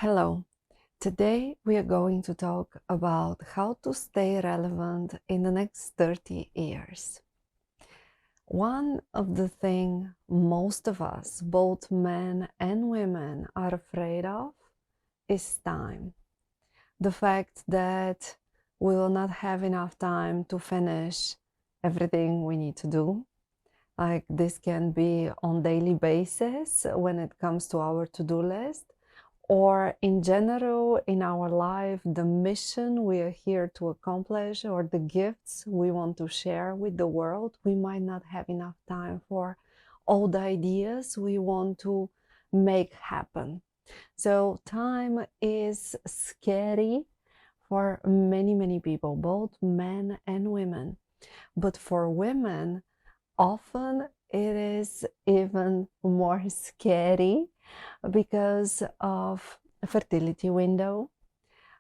Hello. Today we are going to talk about how to stay relevant in the next 30 years. One of the things most of us, both men and women, are afraid of is time. The fact that we will not have enough time to finish everything we need to do. Like this can be on daily basis when it comes to our to-do list, or in general in our life, the mission we are here to accomplish or the gifts we want to share with the world. We might not have enough time for all the ideas we want to make happen. So time is scary for many people, both men and women. But for women, often it is even more scary because of fertility window,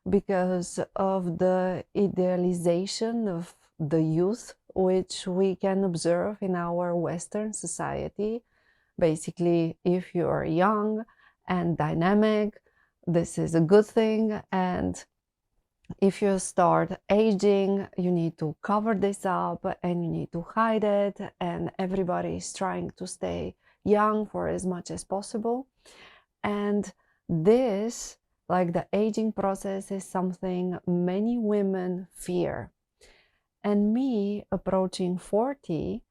because of the idealization of the youth, which we can observe in our Western society. Basically, if you are young and dynamic, this is a good thing, and if you start aging, you need to cover this up and you need to hide it, and everybody is trying to stay young for as much as possible. And this, like the aging process, is something many women fear. And me, approaching 40,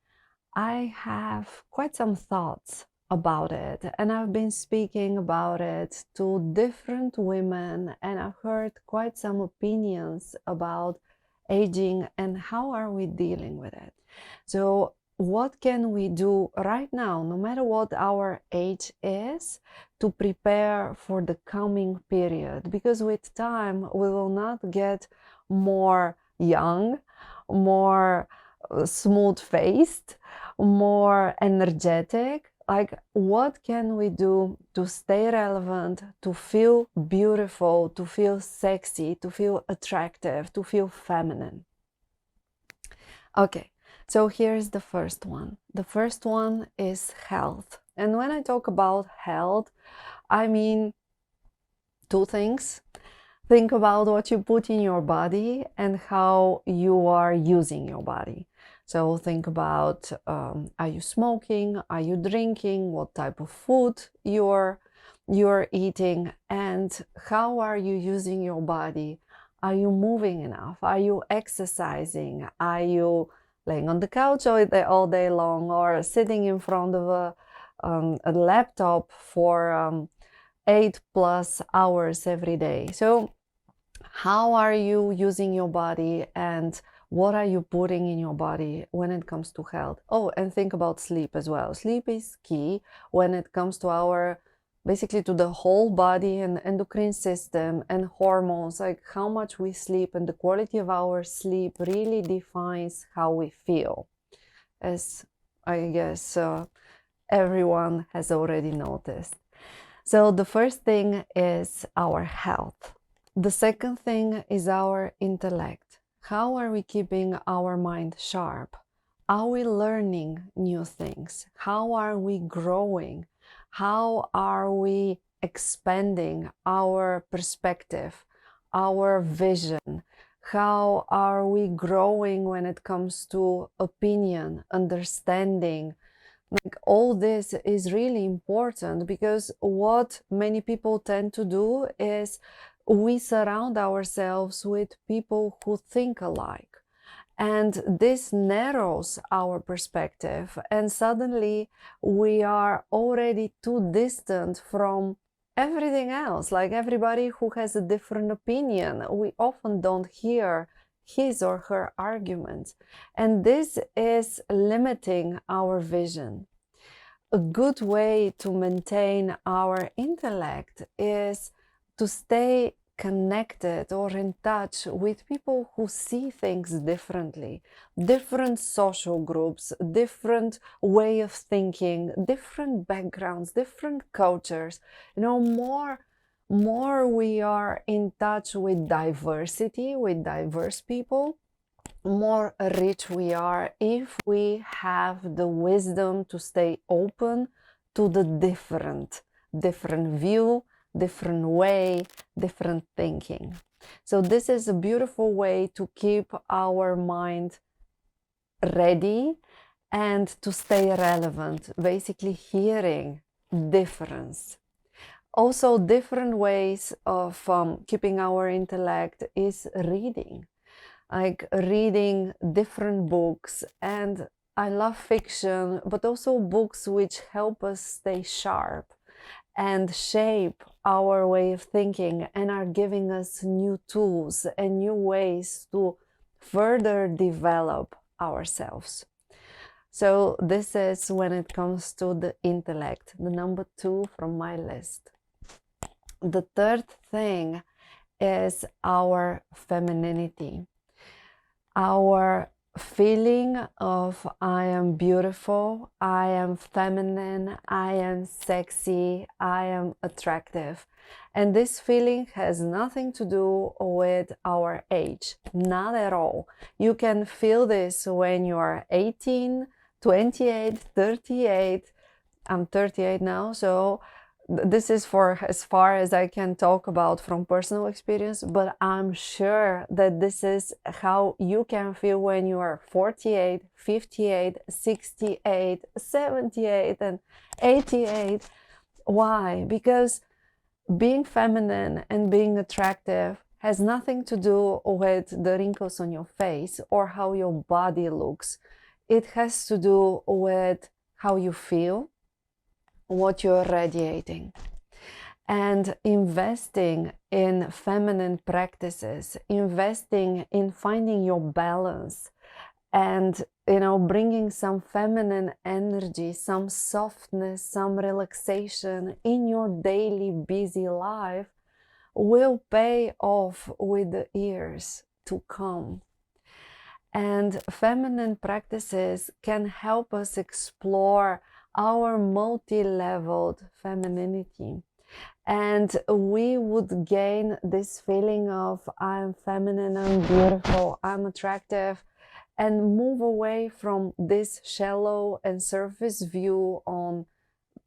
I have quite some thoughts about it, and I've been speaking about it to different women, and I've heard quite some opinions about aging and how are we dealing with it. So what can we do right now, no matter what our age is, to prepare for the coming period? Because with time we will not get more young, more smooth-faced, more energetic. Like, what can we do to stay relevant, to feel beautiful, to feel sexy, to feel attractive, to feel feminine? Okay, so here's the first one. The first one is health. And when I talk about health, I mean two things. Think about what you put in your body and how you are using your body. So think about, are you smoking? Are you drinking? What type of food you're eating? And how are you using your body? Are you moving enough? Are you exercising? Are you laying on the couch all day long, or sitting in front of a laptop for 8+ hours every day? So how are you using your body, and what are you putting in your body when it comes to health? Oh, and think about sleep as well. Sleep is key when it comes to our, basically to the whole body and endocrine system and hormones. Like how much we sleep and the quality of our sleep really defines how we feel, as I guess everyone has already noticed. So the first thing is our health. The second thing is our intellect. How are we keeping our mind sharp? Are we learning new things? How are we growing? How are we expanding our perspective, our vision? How are we growing when it comes to opinion, understanding? Like all this is really important, because what many people tend to do is we surround ourselves with people who think alike, and this narrows our perspective, and suddenly we are already too distant from everything else. Like everybody who has a different opinion, we often don't hear his or her arguments, and this is limiting our vision. A good way to maintain our intellect is to stay connected or in touch with people who see things differently, different social groups, different way of thinking, different backgrounds, different cultures. More we are in touch with diversity, with diverse people, more rich we are if we have the wisdom to stay open to the different view, different way, different thinking. So this is a beautiful way to keep our mind ready and to stay relevant, basically hearing difference. Also, different ways of keeping our intellect is reading, like reading different books. And I love fiction, but also books which help us stay sharp and shape our way of thinking and are giving us new tools and new ways to further develop ourselves. So this is when it comes to the intellect, the number 2 from my list. The third thing is our femininity, our feeling of I am beautiful, I am feminine, I am sexy, I am attractive. And this feeling has nothing to do with our age, not at all. You can feel this when you are 18, 28, 38. I'm 38 now, so this is for as far as I can talk about from personal experience, but I'm sure that this is how you can feel when you are 48, 58, 68, 78, and 88. Why? Because being feminine and being attractive has nothing to do with the wrinkles on your face or how your body looks. It has to do with how you feel, what you're radiating. And investing in feminine practices, investing in finding your balance, and bringing some feminine energy, some softness, some relaxation in your daily busy life will pay off with the years to come. And feminine practices can help us explore our multi-leveled femininity. And we would gain this feeling of I'm feminine, I'm beautiful, I'm attractive, and move away from this shallow and surface view on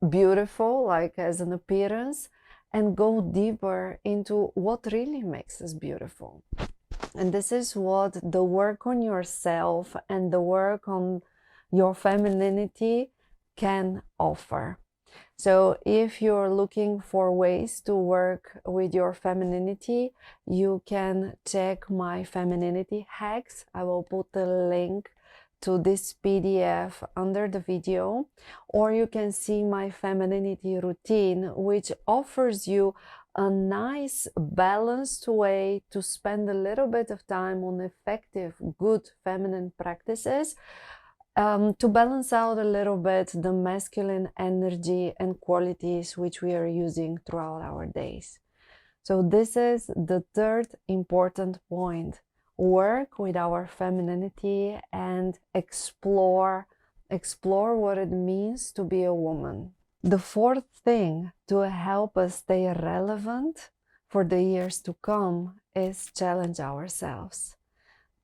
beautiful, like as an appearance, and go deeper into what really makes us beautiful. And this is what the work on yourself and the work on your femininity can offer. So if you're looking for ways to work with your femininity, you can check my femininity hacks. I will put the link to this PDF under the video, or you can see my femininity routine, which offers you a nice balanced way to spend a little bit of time on effective, good feminine practices, to balance out a little bit the masculine energy and qualities which we are using throughout our days. So this is the third important point. Work with our femininity and explore what it means to be a woman. The fourth thing to help us stay relevant for the years to come is challenge ourselves.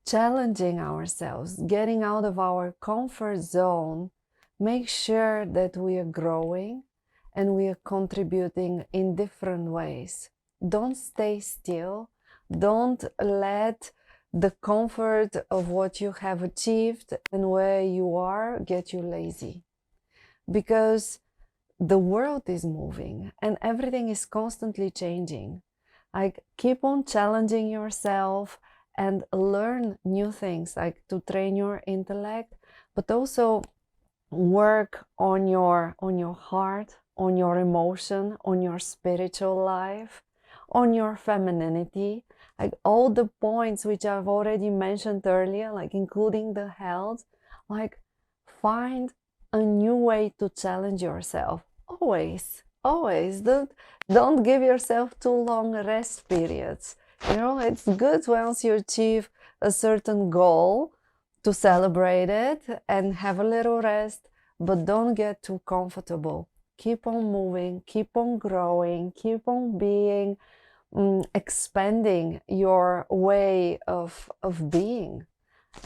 Challenging ourselves, getting out of our comfort zone, make sure that we are growing and we are contributing in different ways. Don't stay still. Don't let the comfort of what you have achieved and where you are get you lazy. Because the world is moving and everything is constantly changing. Like, keep on challenging yourself and learn new things, like to train your intellect, but also work on your heart, on your emotion, on your spiritual life, on your femininity, like all the points which I've already mentioned earlier, like including the health. Like, find a new way to challenge yourself. Always don't give yourself too long rest periods. It's good once you achieve a certain goal to celebrate it and have a little rest, but don't get too comfortable. Keep on moving, keep on growing, keep on being, expanding your way of being.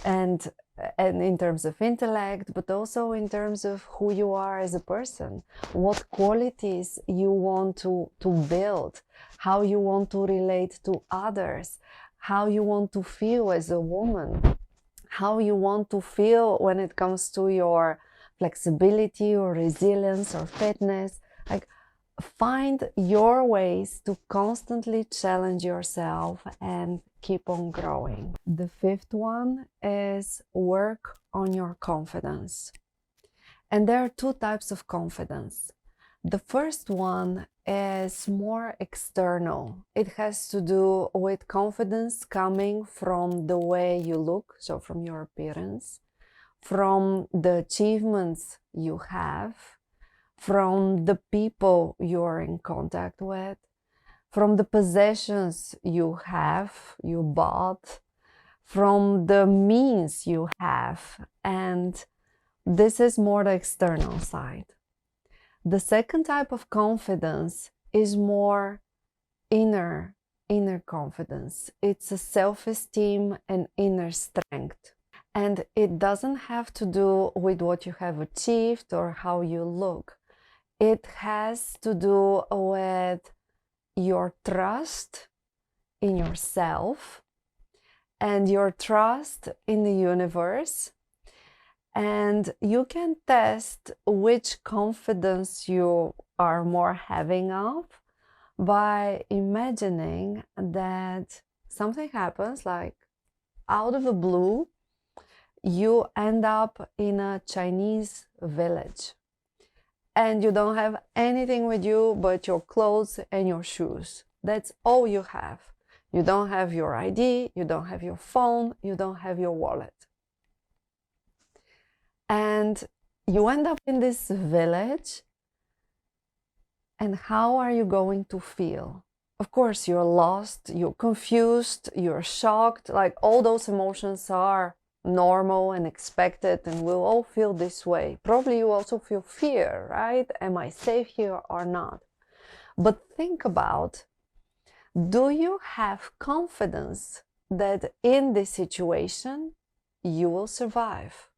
And and in terms of intellect, but also in terms of who you are as a person, what qualities you want to build, how you want to relate to others, how you want to feel as a woman, how you want to feel when it comes to your flexibility or resilience or fitness. Like, find your ways to constantly challenge yourself and keep on growing. The fifth one is work on your confidence. And there are two types of confidence. The first one is more external. It has to do with confidence coming from the way you look, so from your appearance, from the achievements you have, from the people you're in contact with, from the possessions you have, you bought, from the means you have. And this is more the external side. The second type of confidence is more inner confidence. It's a self-esteem and inner strength. And it doesn't have to do with what you have achieved or how you look. It has to do with your trust in yourself and your trust in the universe. And you can test which confidence you are more having of by imagining that something happens, like out of the blue, you end up in a Chinese village and you don't have anything with you but your clothes and your shoes. That's all you have. You don't have your ID, you don't have your phone, you don't have your wallet. And you end up in this village, and how are you going to feel? Of course, you're lost, you're confused, you're shocked, like all those emotions are normal and expected, and we'll all feel this way. Probably you also feel fear, right? Am I safe here or not? But think about, do you have confidence that in this situation you will survive?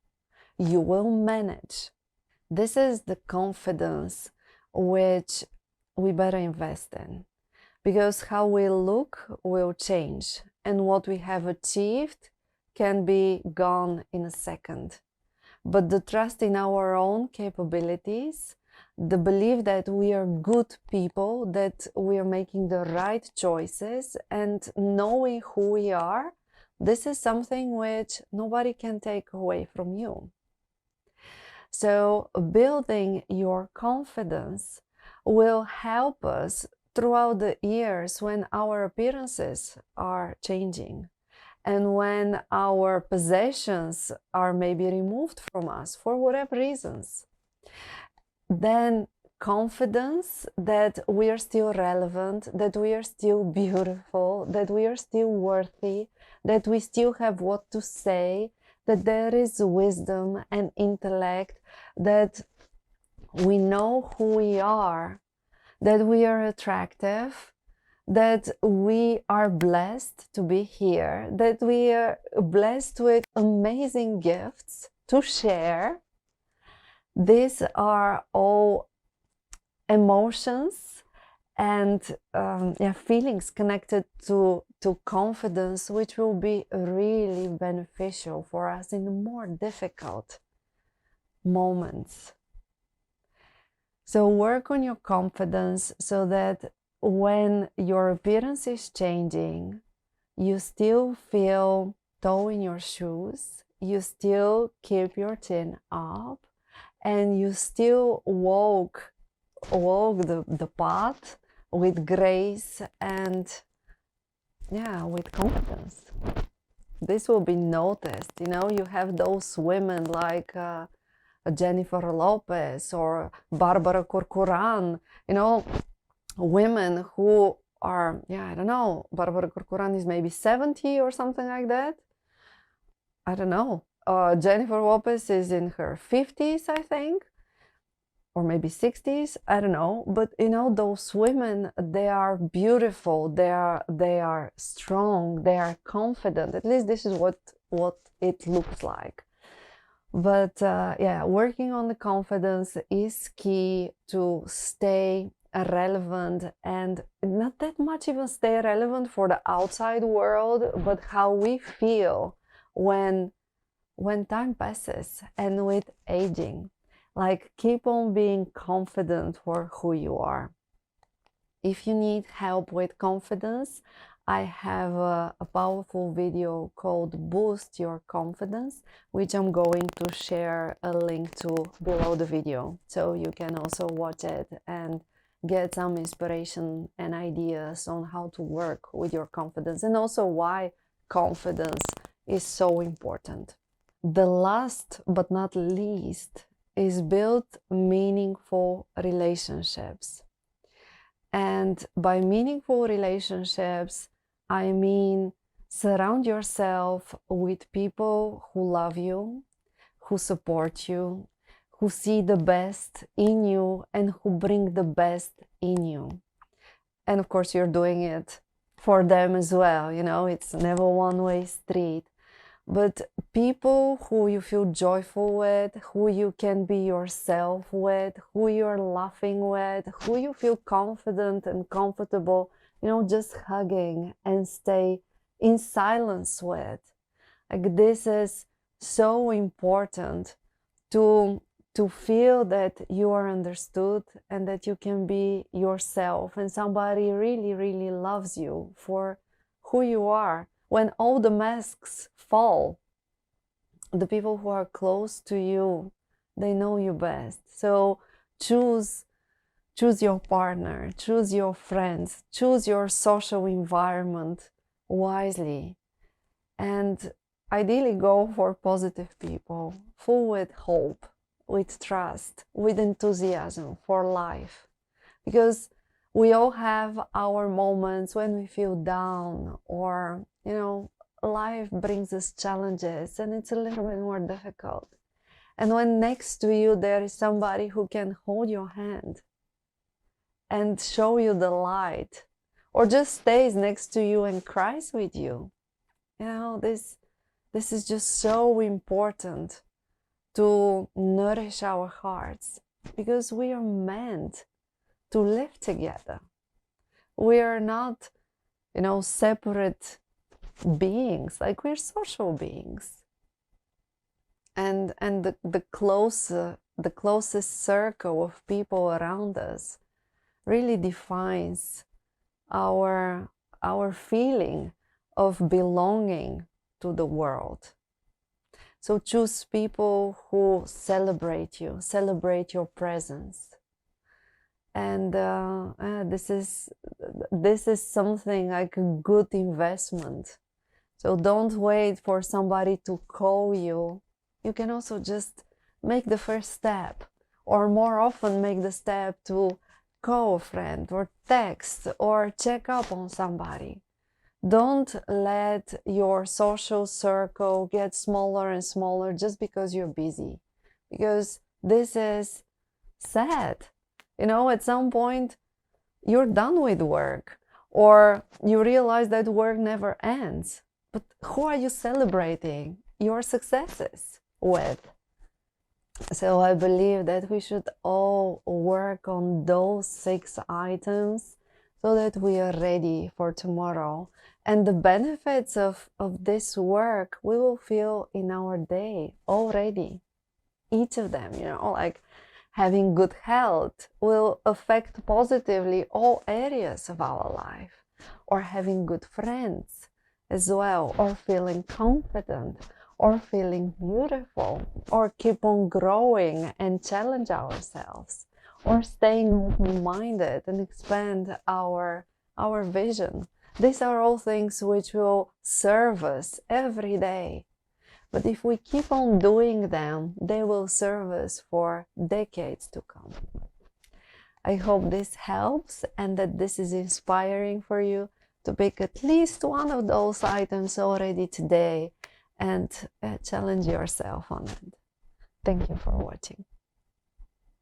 You will manage? This is the confidence which we better invest in, because how we look will change, and what we have achieved can be gone in a second. But the trust in our own capabilities, the belief that we are good people, that we are making the right choices, and knowing who we are, this is something which nobody can take away from you. So building your confidence will help us throughout the years when our appearances are changing and when our possessions are maybe removed from us for whatever reasons. Then confidence that we are still relevant, that we are still beautiful, that we are still worthy, that we still have what to say, that there is wisdom and intellect, that we know who we are, that we are attractive, that we are blessed to be here, that we are blessed with amazing gifts to share. These are all emotions and feelings connected to confidence, which will be really beneficial for us in the more difficult moments. So work on your confidence so that when your appearance is changing, you still feel toe in your shoes, you still keep your chin up, and you still walk the path with grace and with confidence. This will be noticed. You have those women like Jennifer Lopez or Barbara Corcoran, women who are, I don't know, Barbara Corcoran is maybe 70 or something like that. I don't know. Jennifer Lopez is in her 50s, I think, or maybe 60s, I don't know. But those women, they are beautiful, they are strong, they are confident. At least this is what it looks like. But yeah, working on the confidence is key to stay relevant, and not that much even stay relevant for the outside world, but how we feel when time passes and with aging. Like, keep on being confident for who you are. If you need help with confidence, I have a powerful video called Boost Your Confidence, which I'm going to share a link to below the video. So you can also watch it and get some inspiration and ideas on how to work with your confidence, and also why confidence is so important. The last but not least is build meaningful relationships. And by meaningful relationships, I mean surround yourself with people who love you, who support you, who see the best in you, and who bring the best in you. And of course, you're doing it for them as well. You know, it's never one-way street. But people who you feel joyful with, who you can be yourself with, who you're laughing with, who you feel confident and comfortable, you know, just hugging and stay in silence with. Like, this is so important to feel that you are understood and that you can be yourself, and somebody really, really loves you for who you are. When all the masks fall, the people who are close to you, they know you best. So choose your partner, choose your friends, choose your social environment wisely, and ideally go for positive people, full with hope, with trust, with enthusiasm for life. Because we all have our moments when we feel down, or, you know, life brings us challenges and it's a little bit more difficult. And when next to you there is somebody who can hold your hand and show you the light, or just stays next to you and cries with you, you know, this is just so important to nourish our hearts, because we are meant to live together. We are not, you know, separate beings. Like, we're social beings. And the closest circle of people around us really defines our feeling of belonging to the world. So choose people who celebrate you, celebrate your presence. And this is something like a good investment. So don't wait for somebody to call you. You can also just make the first step, or more often make the step to call a friend or text or check up on somebody. Don't let your social circle get smaller and smaller just because you're busy, because this is sad. You know, at some point you're done with work, or you realize that work never ends. But who are you celebrating your successes with? So I believe that we should all work on those 6 items so that we are ready for tomorrow. And the benefits of this work we will feel in our day already. Each of them, you know, like having good health will affect positively all areas of our life, or having good friends as well, or feeling confident, or feeling beautiful, or keep on growing and challenge ourselves, or staying open-minded and expand our vision. These are all things which will serve us every day. But if we keep on doing them, they will serve us for decades to come. I hope this helps, and that this is inspiring for you to pick at least one of those items already today and challenge yourself on it. Thank you for watching.